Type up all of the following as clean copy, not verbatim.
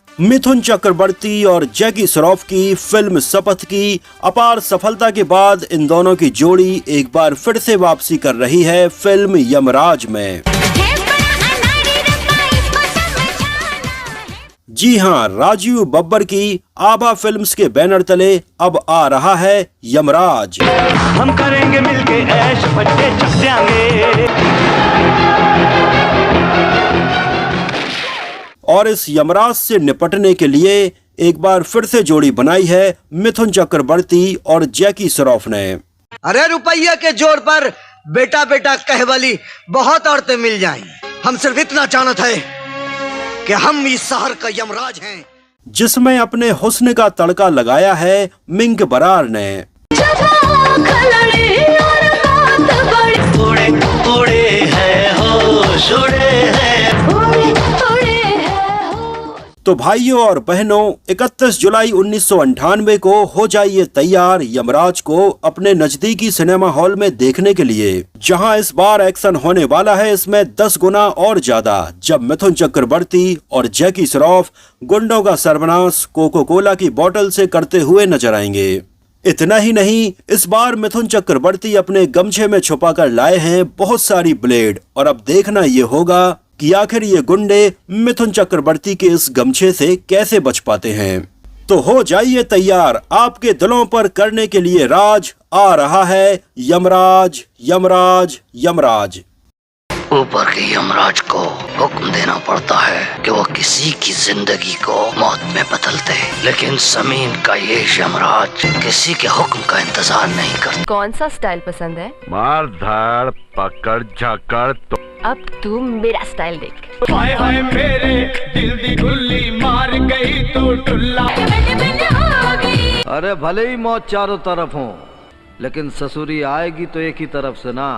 मिथुन चक्रवर्ती और जैकी श्रॉफ की फिल्म शपथ की अपार सफलता के बाद इन दोनों की जोड़ी एक बार फिर से वापसी कर रही है फिल्म यमराज में। जी हां, राजीव बब्बर की आभा फिल्म्स के बैनर तले अब आ रहा है यमराज। हम करेंगे मिलके ऐश बच्चे चक जाएंगे। और इस यमराज से निपटने के लिए एक बार फिर से जोड़ी बनाई है मिथुन चक्रवर्ती और जैकी श्रॉफ ने। अरे रुपया के जोर पर बेटा बेटा कहे वाली बहुत औरतें मिल जाएं। हम सिर्फ इतना जानते हैं कि हम इस शहर का यमराज हैं। जिसमें अपने हुस्न का तड़का लगाया है मिंग बरार ने। तो भाइयों और बहनों, 31 जुलाई 1998 को हो जाइए तैयार यमराज को अपने नजदीकी सिनेमा हॉल में देखने के लिए, जहां इस बार एक्शन होने वाला है इसमें 10 गुना और ज्यादा, जब मिथुन चक्रवर्ती और जैकी श्रॉफ गुंडों का सर्वनाश कोको कोला की बोतल से करते हुए नजर आएंगे। इतना ही नहीं, इस बार मिथुन चक्रवर्ती अपने गमछे में छुपा कर लाए हैं बहुत सारी ब्लेड, और अब देखना ये होगा कि आखिर ये गुंडे मिथुन चक्रवर्ती के इस गमछे से कैसे बच पाते हैं। तो हो जाइए तैयार, आपके दिलों पर करने के लिए राज आ रहा है यमराज यमराज यमराज। ऊपर के यमराज को हुक्म देना पड़ता है कि वो किसी की जिंदगी को मौत में बदल दे, लेकिन जमीन का ये यमराज किसी के हुक्म का इंतजार नहीं करता। कौन सा स्टाइल पसंद है? मार धाड़ पकड़ झकड़। तो अब तू मेरा स्टाइल देख। हाय हाय मेरे दिल दी गुल्ली मार गई तू टुल्ला। अरे भले ही मौत चारों तरफ हो, लेकिन ससुरी आएगी तो एक ही तरफ से ना।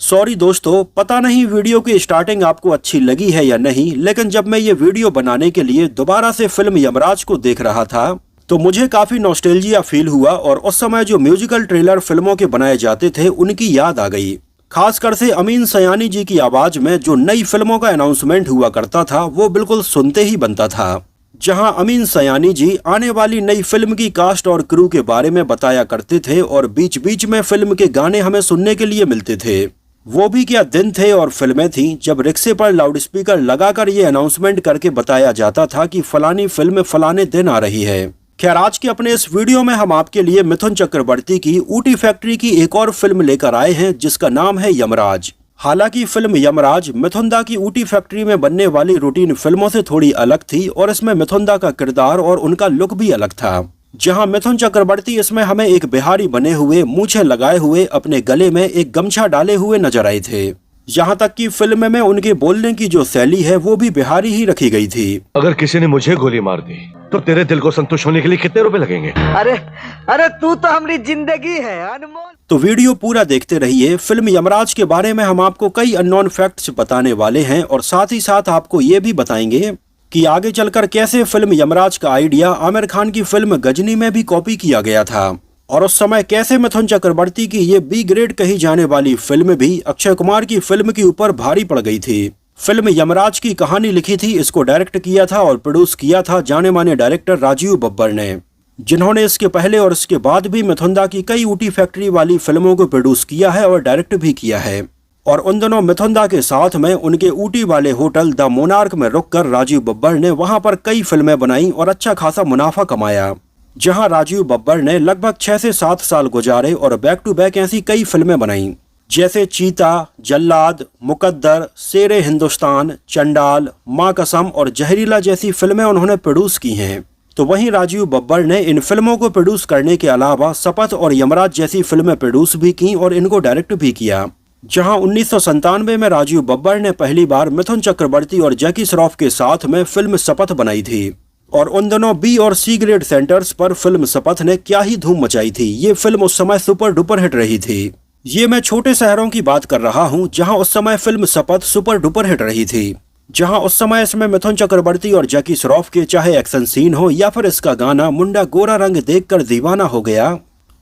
सॉरी दोस्तों, पता नहीं वीडियो की स्टार्टिंग आपको अच्छी लगी है या नहीं, लेकिन जब मैं ये वीडियो बनाने के लिए दोबारा से फिल्म यमराज को देख रहा था तो मुझे काफी नॉस्टैल्जिया फील हुआ, और उस समय जो म्यूजिकल ट्रेलर फिल्मों के बनाए जाते थे उनकी याद आ गई। खासकर से अमीन सयानी जी की आवाज में जो नई फिल्मों का अनाउंसमेंट हुआ करता था वो बिल्कुल सुनते ही बनता था, जहां अमीन सयानी जी आने वाली नई फिल्म की कास्ट और क्रू के बारे में बताया करते थे, और बीच बीच में फिल्म के गाने हमें सुनने के लिए मिलते थे। वो भी क्या दिन थे और फिल्में थी जब रिक्शे पर लाउडस्पीकर लगाकर ये अनाउंसमेंट करके बताया जाता था कि फलानी फिल्म फलाने दिन आ रही है। खैर, आज के अपने इस वीडियो में हम आपके लिए मिथुन चक्रवर्ती की ऊटी फैक्ट्री की एक और फिल्म लेकर आए हैं जिसका नाम है यमराज। हालांकि फिल्म यमराज मिथुन की ऊटी फैक्ट्री में बनने वाली रूटीन फिल्मों से थोड़ी अलग थी, और इसमें मिथुन का किरदार और उनका लुक भी अलग था। जहां मिथुन चक्रवर्ती इसमें हमें एक बिहारी बने हुए मूछें लगाए हुए अपने गले में एक गमछा डाले हुए नजर आए थे। यहाँ तक कि फिल्म में उनके बोलने की जो शैली है वो भी बिहारी ही रखी गई थी। अगर किसी ने मुझे गोली मार दी तो तेरे दिल को संतुष्ट होने के लिए कितने रुपए लगेंगे? अरे अरे तू तो हमारी जिंदगी है अनमोल। तो वीडियो पूरा देखते रहिए। फिल्म यमराज के बारे में हम आपको कई अननोन फैक्ट्स बताने वाले हैं, और साथ ही साथ आपको ये भी बताएंगे कि आगे चलकर कैसे फिल्म यमराज का आइडिया आमिर खान की फिल्म गजनी में भी कॉपी किया गया था, और उस समय कैसे मिथुन चक्रवर्ती की ये बी ग्रेड कही जाने वाली फिल्म भी अक्षय कुमार की फिल्म के ऊपर भारी पड़ गई थी। फिल्म यमराज की कहानी लिखी थी, इसको डायरेक्ट किया था और प्रोड्यूस किया था जाने माने डायरेक्टर राजीव बब्बर ने, जिन्होंने इसके पहले और इसके बाद भी मिथुन की कई ऊटी फैक्ट्री वाली फिल्मों को प्रोड्यूस किया है और डायरेक्ट भी किया है। और उन दिनों मिथुन के साथ में उनके ऊटी वाले होटल द मोनार्क में रुककर राजीव बब्बर ने वहां पर कई फिल्में बनाई और अच्छा खासा मुनाफा कमाया, जहां राजीव बब्बर ने लगभग 6 से 7 साल गुजारे और बैक टू बैक ऐसी कई फिल्में बनाई, जैसे चीता, जल्लाद, मुकद्दर, शेरे हिंदुस्तान, चंडाल, माँ कसम और जहरीला जैसी फिल्में उन्होंने प्रोड्यूस की हैं। तो वहीं राजीव बब्बर ने इन फिल्मों को प्रोड्यूस करने के अलावा शपथ और यमराज जैसी फिल्में प्रोड्यूस भी की और इनको डायरेक्ट भी किया, जहां 1997 में राजीव बब्बर ने पहली बार मिथुन चक्रवर्ती और जैकी श्रॉफ के साथ में फिल्म शपथ बनाई थी। और उन दिनों बी और सी ग्रेड सेंटर्स पर फिल्म शपथ ने क्या ही धूम मचाई थी। ये फिल्म उस समय सुपर डुपर हिट रही थी। ये मैं छोटे शहरों की बात कर रहा हूँ जहां उस समय फिल्म शपथ सुपर डुपर हिट रही थी, जहां उस समय इसमें मिथुन चक्रवर्ती और जैकी श्रॉफ के चाहे एक्शन सीन हो या फिर इसका गाना मुंडा गोरा रंग देखकर दीवाना हो गया,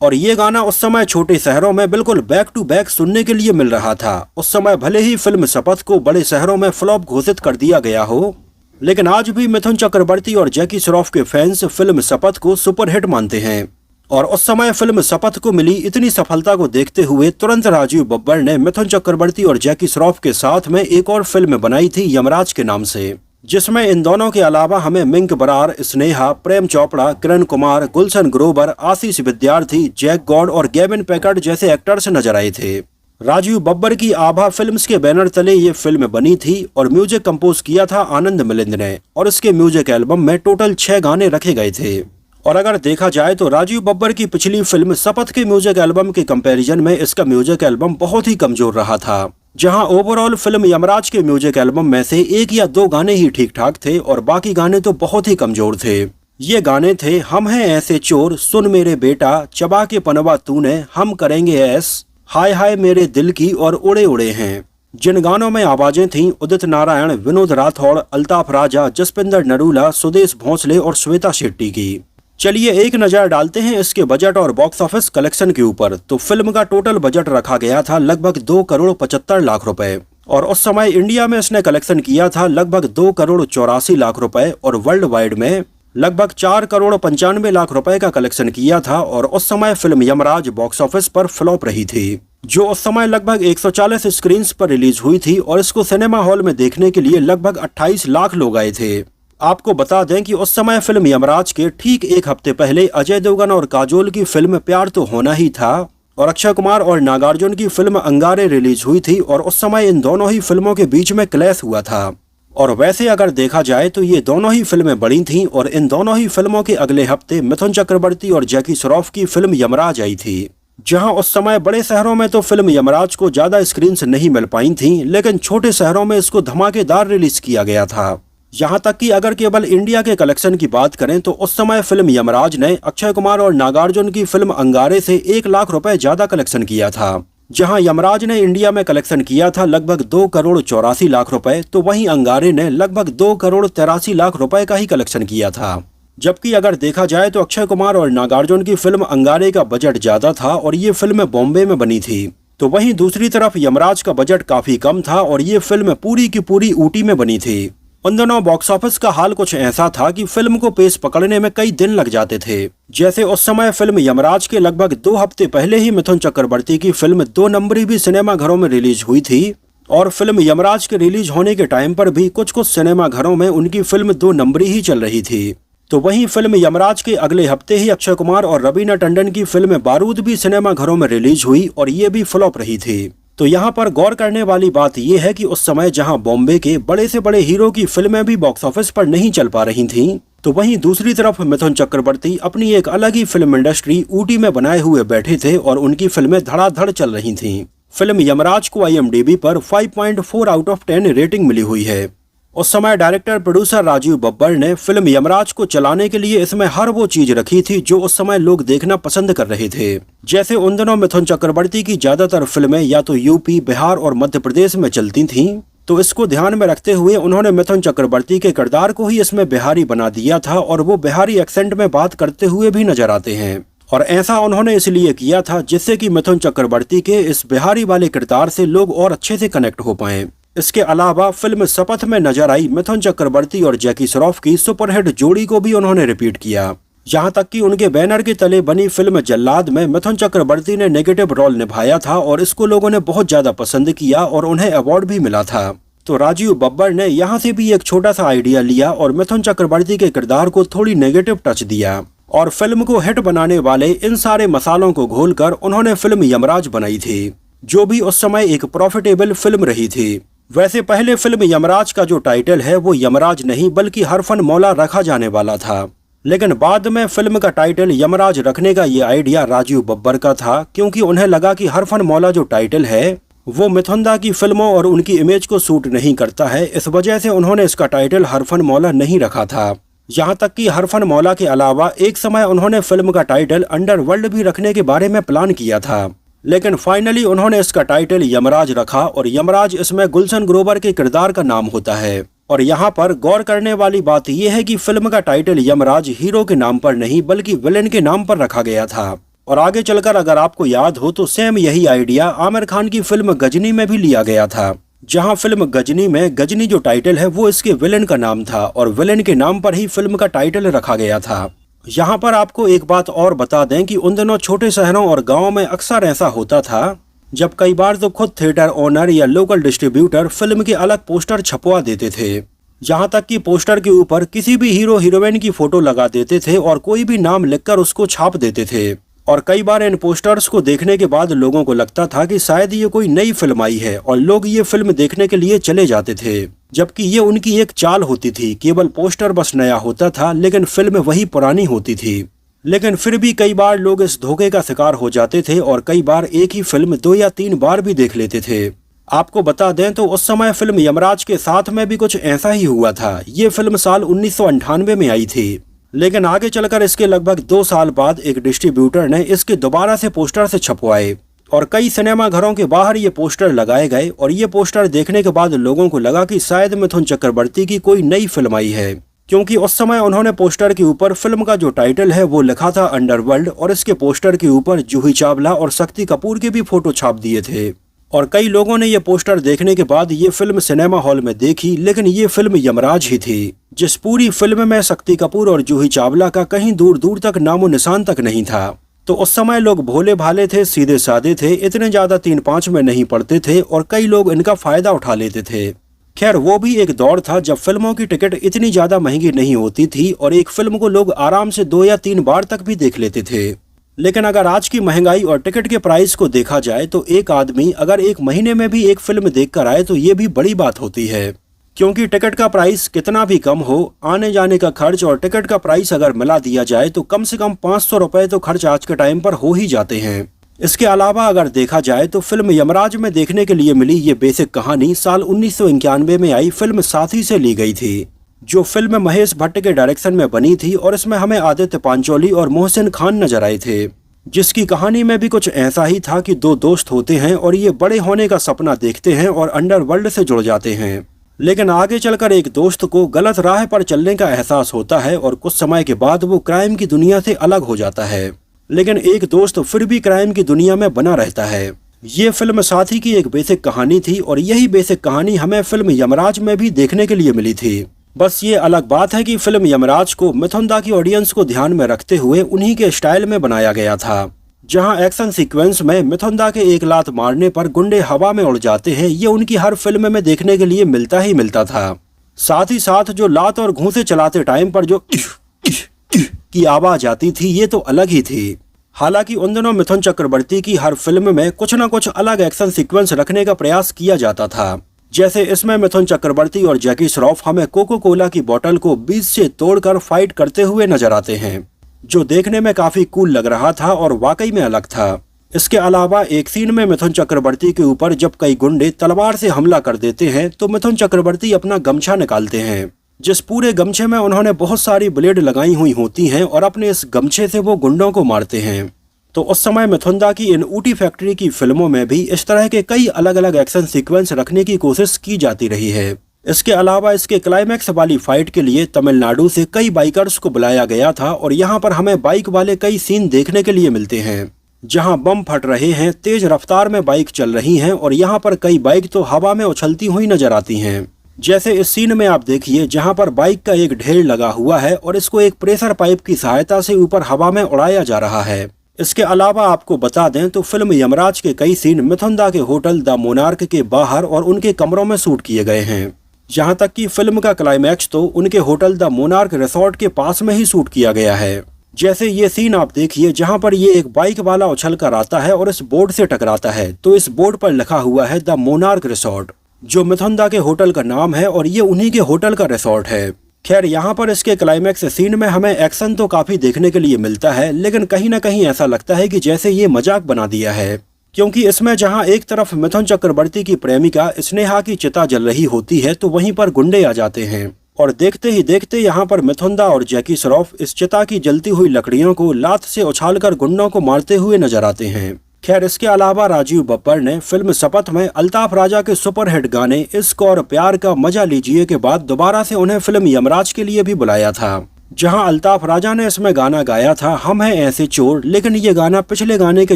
और ये गाना उस समय छोटे शहरों में बिल्कुल बैक टू बैक सुनने के लिए मिल रहा था। उस समय भले ही फिल्म शपथ को बड़े शहरों में फ्लॉप घोषित कर दिया गया हो, लेकिन आज भी मिथुन चक्रवर्ती और जैकी श्रॉफ के फैंस फिल्म शपथ को सुपरहिट मानते हैं। और उस समय फिल्म शपथ को मिली इतनी सफलता को देखते हुए तुरंत राजीव बब्बर ने मिथुन चक्रवर्ती और जैकी श्रॉफ के साथ में एक और फिल्म बनाई थी यमराज के नाम से, जिसमें इन दोनों के अलावा हमें मिंक बरार, स्नेहा, प्रेम चोपड़ा, किरण कुमार, गुलशन ग्रोवर, आशीष विद्यार्थी, जैक गॉड और गेविन पैकर्ड जैसे एक्टर्स नजर आए थे। राजीव बब्बर की आभा फिल्म्स के बैनर तले ये फिल्म बनी थी और म्यूजिक कंपोज किया था आनंद मिलिंद ने, और इसके म्यूजिक एल्बम में टोटल 6 गाने रखे गए थे। और अगर देखा जाए तो राजीव बब्बर की पिछली फिल्म शपथ के म्यूजिक एल्बम के कंपैरिजन में इसका म्यूजिक एल्बम बहुत ही कमजोर रहा था, जहां ओवरऑल फिल्म यमराज के म्यूजिक एल्बम में से 1 या 2 गाने ही ठीक ठाक थे और बाकी गाने तो बहुत ही कमजोर थे। ये गाने थे हम हैं ऐसे चोर, सुन मेरे बेटा, चबा के पनवा तूने, हम करेंगे ऐस, हाय हाय मेरे दिल की और उड़े उड़े हैं। जिन गानों में आवाजें थीं उदित नारायण, विनोद राठौड़, अल्ताफ राजा, जसपिंदर नरूला, सुदेश भोंसले और श्वेता शेट्टी की। चलिए एक नजर डालते हैं इसके बजट और बॉक्स ऑफिस कलेक्शन के ऊपर। तो फिल्म का टोटल बजट रखा गया था लगभग 2 करोड़ 75 लाख रुपए, और उस समय इंडिया में इसने कलेक्शन किया था लगभग 2 करोड़ 84 लाख रुपए और वर्ल्ड वाइड में लगभग 4 करोड़ 95 लाख रुपए का कलेक्शन किया था। और उस समय फिल्म यमराज बॉक्स ऑफिस पर फ्लॉप रही थी, जो उस समय लगभग 140 स्क्रीन पर रिलीज हुई थी और इसको सिनेमा हॉल में देखने के लिए लगभग 28 लाख लोग आए थे। आपको बता दें कि उस समय फिल्म यमराज के ठीक 1 हफ्ते पहले अजय देवगन और काजोल की फिल्म प्यार तो होना ही था और अक्षय कुमार और नागार्जुन की फिल्म अंगारे रिलीज हुई थी, और उस समय इन दोनों ही फिल्मों के बीच में क्लैश हुआ था। और वैसे अगर देखा जाए तो ये दोनों ही फिल्में बड़ी थीं और इन दोनों ही फिल्मों के अगले हफ्ते मिथुन चक्रवर्ती और जैकी श्रॉफ की फिल्म यमराज आई थी, जहां उस समय बड़े शहरों में तो फिल्म यमराज को ज्यादा स्क्रीन नहीं मिल पाई थी, लेकिन छोटे शहरों में इसको धमाकेदार रिलीज किया गया था। यहाँ तक कि अगर केवल इंडिया के कलेक्शन की बात करें तो उस समय फिल्म यमराज ने अक्षय कुमार और नागार्जुन की फिल्म अंगारे से 1 लाख रुपए ज्यादा कलेक्शन किया था। जहां यमराज ने इंडिया में कलेक्शन किया था लगभग 2 करोड़ 84 लाख रुपए, तो वहीं अंगारे ने लगभग 2 करोड़ 83 लाख रुपए का ही कलेक्शन किया था। जबकि अगर देखा जाए तो अक्षय कुमार और नागार्जुन की फिल्म अंगारे का बजट ज्यादा था और ये फिल्म बॉम्बे में बनी थी, तो वहीं दूसरी तरफ यमराज का बजट काफी कम था और ये फिल्म पूरी की पूरी ऊटी में बनी थी। उन दिनों बॉक्स ऑफिस का हाल कुछ ऐसा था कि फिल्म को पेश पकड़ने में कई दिन लग जाते थे। जैसे उस समय फिल्म यमराज के लगभग 2 हफ्ते पहले ही मिथुन चक्रवर्ती की फिल्म 2 नंबरी भी सिनेमा घरों में रिलीज हुई थी, और फिल्म यमराज के रिलीज होने के टाइम पर भी कुछ सिनेमा घरों में उनकी फिल्म 2 नंबरी ही चल रही थी। तो वहीं फिल्म यमराज के अगले हफ्ते ही अक्षय कुमार और रवीना टंडन की फिल्म बारूद भी सिनेमा घरों में रिलीज हुई और ये भी फ्लॉप रही थी। तो यहाँ पर गौर करने वाली बात यह है कि उस समय जहाँ बॉम्बे के बड़े से बड़े हीरो की फिल्में भी बॉक्स ऑफिस पर नहीं चल पा रही थीं, तो वहीं दूसरी तरफ मिथुन चक्रवर्ती अपनी एक अलग ही फिल्म इंडस्ट्री ऊटी में बनाए हुए बैठे थे और उनकी फिल्में धड़ाधड़ चल रही थीं। फिल्म यमराज को IMDb पर 5.4 आउट ऑफ 10 रेटिंग मिली हुई है। उस समय डायरेक्टर प्रोड्यूसर राजीव बब्बर ने फिल्म यमराज को चलाने के लिए इसमें हर वो चीज रखी थी जो उस समय लोग देखना पसंद कर रहे थे। जैसे उन दिनों मिथुन चक्रवर्ती की ज्यादातर फिल्में या तो यूपी, बिहार और मध्य प्रदेश में चलती थीं, तो इसको ध्यान में रखते हुए उन्होंने मिथुन चक्रवर्ती के किरदार को ही इसमें बिहारी बना दिया था और वो बिहारी एक्सेंट में बात करते हुए भी नजर आते हैं। और ऐसा उन्होंने इसलिए किया था जिससे कि मिथुन चक्रवर्ती के इस बिहारी वाले किरदार से लोग और अच्छे से कनेक्ट हो पाएं। इसके अलावा फिल्म शपथ में नजर आई मिथुन चक्रवर्ती और जैकी श्रॉफ की सुपरहिट जोड़ी को भी उन्होंने रिपीट किया। यहाँ तक कि उनके बैनर के तले बनी फिल्म जल्लाद में मिथुन चक्रवर्ती ने नेगेटिव रोल निभाया था और इसको लोगों ने बहुत ज्यादा पसंद किया और उन्हें अवार्ड भी मिला था। तो राजीव बब्बर ने यहाँ से भी एक छोटा सा आइडिया लिया और मिथुन चक्रवर्ती के किरदार को थोड़ी नेगेटिव टच दिया और फिल्म को हिट बनाने वाले इन सारे मसालों को घोलकर उन्होंने फिल्म यमराज बनाई थी, जो भी उस समय एक प्रॉफिटेबल फिल्म रही थी। वैसे पहले फिल्म यमराज का जो टाइटल है वो यमराज नहीं बल्कि हरफन मौला रखा जाने वाला था, लेकिन बाद में फिल्म का टाइटल यमराज रखने का ये आइडिया राजीव बब्बर का था, क्योंकि उन्हें लगा कि हरफन मौला जो टाइटल है वो मिथुन दा की फिल्मों और उनकी इमेज को सूट नहीं करता है। इस वजह से उन्होंने इसका टाइटल हरफन मौला नहीं रखा था। यहाँ तक कि हरफन मौला के अलावा एक समय उन्होंने फिल्म का टाइटल अंडरवर्ल्ड भी रखने के बारे में प्लान किया था, लेकिन फाइनली उन्होंने इसका टाइटल यमराज रखा और यमराज इसमें गुलशन ग्रोवर के किरदार का नाम होता है। और यहाँ पर गौर करने वाली बात यह है कि फिल्म का टाइटल यमराज हीरो के नाम पर नहीं बल्कि विलेन के नाम पर रखा गया था। और आगे चलकर अगर आपको याद हो तो सेम यही आइडिया आमिर खान की फिल्म गजनी में भी लिया गया था, जहां फिल्म गजनी में गजनी जो टाइटल है वो इसके विलेन का नाम था और विलेन के नाम पर ही फिल्म का टाइटल रखा गया था। यहाँ पर आपको एक बात और बता दें कि उन दिनों छोटे शहरों और गाँव में अक्सर ऐसा होता था जब कई बार तो खुद थिएटर ओनर या लोकल डिस्ट्रीब्यूटर फिल्म के अलग पोस्टर छपवा देते थे, यहाँ तक कि पोस्टर के ऊपर किसी भी हीरो हीरोइन की फोटो लगा देते थे और कोई भी नाम लिखकर उसको छाप देते थे। और कई बार इन पोस्टर्स को देखने के बाद लोगों को लगता था कि शायद ये कोई नई फिल्म आई है और लोग ये फिल्म देखने के लिए चले जाते थे, जबकि ये उनकी एक चाल होती थी। केवल पोस्टर बस नया होता था लेकिन फिल्म वही पुरानी होती थी। लेकिन फिर भी कई बार लोग इस धोखे का शिकार हो जाते थे और कई बार एक ही फिल्म 2 या 3 बार भी देख लेते थे। आपको बता दें तो उस समय फिल्म यमराज के साथ में भी कुछ ऐसा ही हुआ था। ये फिल्म साल 1998 में आई थी, लेकिन आगे चलकर इसके लगभग 2 साल बाद एक डिस्ट्रीब्यूटर ने इसके दोबारा से पोस्टर से छपवाए और कई सिनेमा घरों के बाहर ये पोस्टर लगाए गए। और ये पोस्टर देखने के बाद लोगों को लगा कि शायद मिथुन चक्रवर्ती की कोई नई फिल्म आई है, क्योंकि उस समय उन्होंने पोस्टर के ऊपर फिल्म का जो टाइटल है वो लिखा था अंडरवर्ल्ड और इसके पोस्टर के ऊपर जूही चावला और शक्ति कपूर के भी फोटो छाप दिए थे। और कई लोगों ने ये पोस्टर देखने के बाद ये फिल्म सिनेमा हॉल में देखी, लेकिन ये फिल्म यमराज ही थी, जिस पूरी फिल्म में शक्ति कपूर और जूही चावला का कहीं दूर दूर तक नामो निशान तक नहीं था। तो उस समय लोग भोले भाले थे, सीधे साधे थे, इतने ज्यादा 3-5 में नहीं पड़ते थे और कई लोग इनका फायदा उठा लेते थे। खैर वो भी एक दौर था जब फिल्मों की टिकट इतनी ज्यादा महंगी नहीं होती थी और एक फिल्म को लोग आराम से 2 या 3 बार तक भी देख लेते थे। लेकिन अगर आज की महंगाई और टिकट के प्राइस को देखा जाए तो एक आदमी अगर 1 महीने में भी एक फिल्म देखकर आए तो ये भी बड़ी बात होती है, क्योंकि टिकट का प्राइस कितना भी कम हो, आने जाने का खर्च और टिकट का प्राइस अगर मिला दिया जाए तो कम से कम 500 रुपए तो खर्च आज के टाइम पर हो ही जाते हैं। इसके अलावा अगर देखा जाए तो फिल्म यमराज में देखने के लिए मिली ये बेसिक कहानी साल 1991 में आई फिल्म साथी से ली गई थी, जो फिल्म महेश भट्ट के डायरेक्शन में बनी थी और इसमें हमें आदित्य पांचोली और मोहसिन खान नजर आए थे, जिसकी कहानी में भी कुछ ऐसा ही था कि 2 दोस्त होते हैं और ये बड़े होने का सपना देखते हैं और अंडरवर्ल्ड से जुड़ जाते हैं। लेकिन आगे चलकर एक दोस्त को गलत राह पर चलने का एहसास होता है और कुछ समय के बाद वो क्राइम की दुनिया से अलग हो जाता है, लेकिन एक दोस्त फिर भी क्राइम की दुनिया में बना रहता है। ये फिल्म साथी की एक बेसिक कहानी थी और यही बेसिक कहानी हमें फिल्म यमराज में भी देखने के लिए मिली थी। बस ये अलग बात है कि फिल्म यमराज को मिथुन दा की ऑडियंस को ध्यान में रखते हुए उन्हीं के स्टाइल में बनाया गया था, जहां एक्शन सीक्वेंस में मिथुन दा के एक लात मारने पर गुंडे हवा में उड़ जाते हैं, ये उनकी हर फिल्म में देखने के लिए मिलता ही मिलता था। साथ ही साथ जो लात और घूंसे चलाते टाइम पर जो की आवाज आती थी ये तो अलग ही थी। हालांकि उन दिनों मिथुन चक्रवर्ती की हर फिल्म में कुछ न कुछ अलग एक्शन सीक्वेंस रखने का प्रयास किया जाता था। जैसे इसमें मिथुन चक्रवर्ती और जैकी श्रॉफ हमें कोको कोला की बोतल को बीच से तोड़कर फाइट करते हुए नजर आते हैं, जो देखने में काफी कूल लग रहा था और वाकई में अलग था। इसके अलावा एक सीन में मिथुन चक्रवर्ती के ऊपर जब कई गुंडे तलवार से हमला कर देते हैं तो मिथुन चक्रवर्ती अपना गमछा निकालते हैं, जिस पूरे गमछे में उन्होंने बहुत सारी ब्लेड लगाई हुई होती हैं और अपने इस गमछे से वो गुंडों को मारते हैं। तो उस समय मिथुन दा की इन ऊटी फैक्ट्री की फिल्मों में भी इस तरह के कई अलग अलग एक्शन सीक्वेंस रखने की कोशिश की जाती रही है। इसके अलावा इसके क्लाइमैक्स वाली फाइट के लिए तमिलनाडु से कई बाइकर्स को बुलाया गया था और यहाँ पर हमें बाइक वाले कई सीन देखने के लिए मिलते हैं, जहाँ बम फट रहे हैं, तेज रफ्तार में बाइक चल रही हैं और यहाँ पर कई बाइक तो हवा में उछलती हुई नजर आती हैं। जैसे इस सीन में आप देखिए जहाँ पर बाइक का एक ढेर लगा हुआ है और इसको एक प्रेशर पाइप की सहायता से ऊपर हवा में उड़ाया जा रहा है। इसके अलावा आपको बता दें तो फिल्म यमराज के कई सीन मिथुन दा के होटल द मोनार्क के बाहर और उनके कमरों में शूट किए गए हैं। यहाँ तक कि फिल्म का क्लाइमैक्स तो उनके होटल द मोनार्क रिसोर्ट के पास में ही शूट किया गया है। जैसे ये सीन आप देखिए जहाँ पर ये एक बाइक वाला उछल कर आता है और इस बोर्ड से टकराता है, तो इस बोर्ड पर लिखा हुआ है द मोनार्क रिसोर्ट, जो मिथुन दा के होटल का नाम है और ये उन्हीं के होटल का रिसोर्ट है। खैर यहाँ पर इसके क्लाइमैक्स सीन में हमें एक्शन तो काफी देखने के लिए मिलता है, लेकिन कहीं ना कहीं ऐसा लगता है कि जैसे ये मजाक बना दिया है, क्योंकि इसमें जहाँ एक तरफ मिथुन चक्रवर्ती की प्रेमिका स्नेहा की चिता जल रही होती है तो वहीं पर गुंडे आ जाते हैं और देखते ही देखते यहाँ पर मिथुन दा और जैकी श्रॉफ इस चिता की जलती हुई लकड़ियों को लात से उछालकर गुंडों को मारते हुए नजर आते हैं। खैर इसके अलावा राजीव बब्बर ने फिल्म शपथ में अल्ताफ राजा के सुपरहिट गाने इश्क और प्यार का मजा लीजिए के बाद दोबारा से उन्हें फिल्म यमराज के लिए भी बुलाया था। जहां अल्ताफ राजा ने इसमें गाना गाया था हम हैं ऐसे चोर, लेकिन ये गाना पिछले गाने के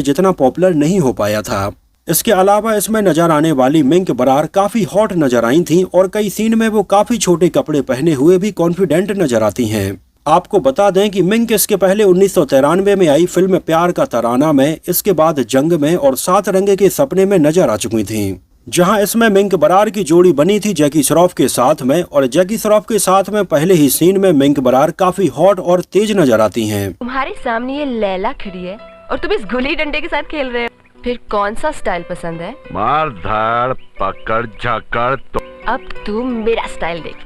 जितना पॉपुलर नहीं हो पाया था। इसके अलावा इसमें नजर आने वाली मिंक बरार काफी हॉट नजर आई थीं और कई सीन में वो काफी छोटे कपड़े पहने हुए भी कॉन्फिडेंट नजर आती हैं। आपको बता दें कि मिंक इसके पहले 1993 में आई फिल्म प्यार का तराना में, इसके बाद जंग में और सात रंगे के सपने में नजर आ चुकी थीं। जहां इसमें मिंक बरार की जोड़ी बनी थी जैकी श्रॉफ के साथ में, और जैकी श्रॉफ के साथ में पहले ही सीन में मिंक बरार काफी हॉट और तेज नजर आती हैं। तुम्हारे सामने ये लैला खड़ी है और तुम इस गुल्ली डंडे के साथ खेल रहे हो। फिर कौन सा स्टाइल पसंद है? मार धाड़ पकड़ झकड़ तो अब तू मेरा स्टाइल देख।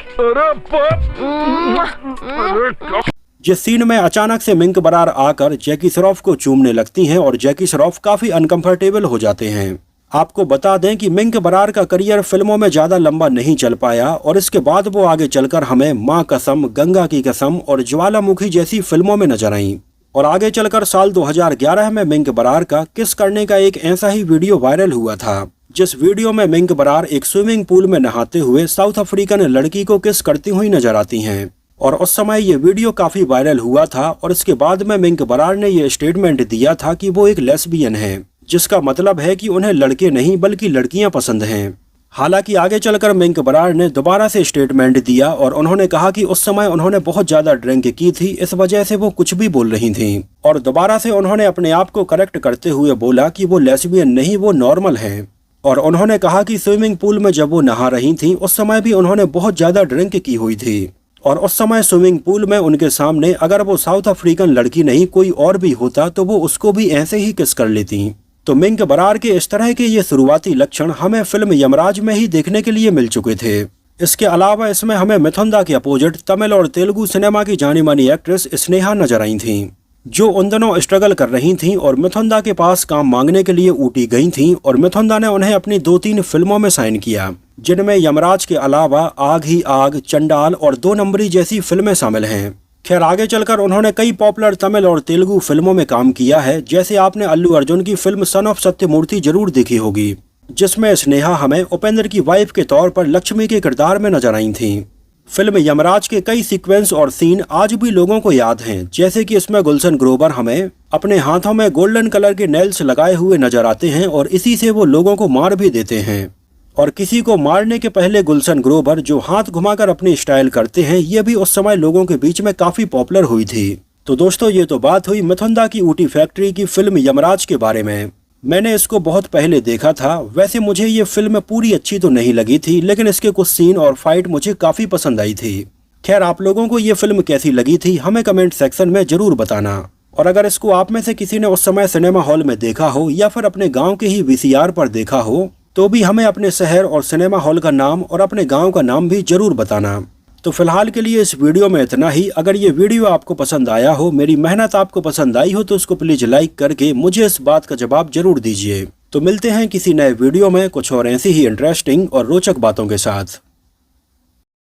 जिस सीन में अचानक से मिंक बरार आकर जैकी श्रॉफ को चूमने लगती हैं और जैकी श्रॉफ काफी अनकंफर्टेबल हो जाते हैं। आपको बता दें कि मिंक बरार का करियर फिल्मों में ज्यादा लंबा नहीं चल पाया और इसके बाद वो आगे चलकर हमें माँ कसम, गंगा की कसम और ज्वालामुखी जैसी फिल्मों में नजर आईं। और आगे चलकर साल 2011 में मिंक बरार का किस करने का एक ऐसा ही वीडियो वायरल हुआ था, जिस वीडियो में मिंक बरार एक स्विमिंग पूल में नहाते हुए साउथ अफ्रीकन लड़की को किस करती हुई नजर आती हैं। और उस समय ये वीडियो काफी वायरल हुआ था और इसके बाद में मिंक बरार ने ये स्टेटमेंट दिया था कि वो एक लेस्बियन है, जिसका मतलब है कि उन्हें लड़के नहीं बल्कि लड़कियां पसंद हैं। हालांकि आगे चलकर मिंक बरार ने दोबारा से स्टेटमेंट दिया और उन्होंने कहा कि उस समय उन्होंने बहुत ज्यादा ड्रिंक की थी, इस वजह से वो कुछ भी बोल रही थीं। और दोबारा से उन्होंने अपने आप को करेक्ट करते हुए बोला कि वो लेस्बियन नहीं, वो नॉर्मल हैं। और उन्होंने कहा कि स्विमिंग पूल में जब वो नहा रही थीं उस समय भी उन्होंने बहुत ज्यादा ड्रिंक की हुई थी और उस समय स्विमिंग पूल में उनके सामने अगर वो साउथ अफ्रीकन लड़की नहीं कोई और भी होता तो वो उसको भी ऐसे ही किस कर लेती। तो मिंक बरार के इस तरह के ये शुरुआती लक्षण हमें फिल्म यमराज में ही देखने के लिए मिल चुके थे। इसके अलावा इसमें हमें मिथुन दा के अपोजिट तमिल और तेलुगु सिनेमा की जानी मानी एक्ट्रेस स्नेहा नजर आई थीं, जो उन दिनों स्ट्रगल कर रही थीं और मिथुन दा के पास काम मांगने के लिए ऊटी गई थीं और मिथुन दा ने उन्हें अपनी 2-3 फिल्मों में साइन किया, जिनमें यमराज के अलावा आग ही आग, चंडाल और 2 नंबरी जैसी फिल्में शामिल हैं। खैर आगे चलकर उन्होंने कई पॉपुलर तमिल और तेलुगु फिल्मों में काम किया है, जैसे आपने अल्लू अर्जुन की फिल्म सन ऑफ सत्यमूर्ति जरूर देखी होगी, जिसमें स्नेहा हमें उपेंद्र की वाइफ के तौर पर लक्ष्मी के किरदार में नजर आई थीं। फिल्म यमराज के कई सीक्वेंस और सीन आज भी लोगों को याद हैं, जैसे कि इसमें गुलशन ग्रोवर हमें अपने हाथों में गोल्डन कलर के नेल्स लगाए हुए नजर आते हैं और इसी से वो लोगों को मार भी देते हैं। और किसी को मारने के पहले गुलशन ग्रोवर जो हाथ घुमाकर अपनी स्टाइल करते हैं, ये भी उस समय लोगों के बीच में काफी पॉपुलर हुई थी। तो दोस्तों ये तो बात हुई मिथुन दा की ऊटी फैक्ट्री की फिल्म यमराज के बारे में। मैंने इसको बहुत पहले देखा था। वैसे मुझे ये फिल्म पूरी अच्छी तो नहीं लगी थी, लेकिन इसके कुछ सीन और फाइट मुझे काफी पसंद आई थी। खैर आप लोगों को ये फिल्म कैसी लगी थी हमें कमेंट सेक्शन में जरूर बताना। और अगर इसको आप में से किसी ने उस समय सिनेमा हॉल में देखा हो या फिर अपने गाँव के ही VCR पर देखा हो तो भी हमें अपने शहर और सिनेमा हॉल का नाम और अपने गांव का नाम भी जरूर बताना। तो फिलहाल के लिए इस वीडियो में इतना ही। अगर ये वीडियो आपको पसंद आया हो, मेरी मेहनत आपको पसंद आई हो, तो उसको प्लीज लाइक करके मुझे इस बात का जवाब जरूर दीजिए। तो मिलते हैं किसी नए वीडियो में कुछ और ऐसी ही इंटरेस्टिंग और रोचक बातों के साथ।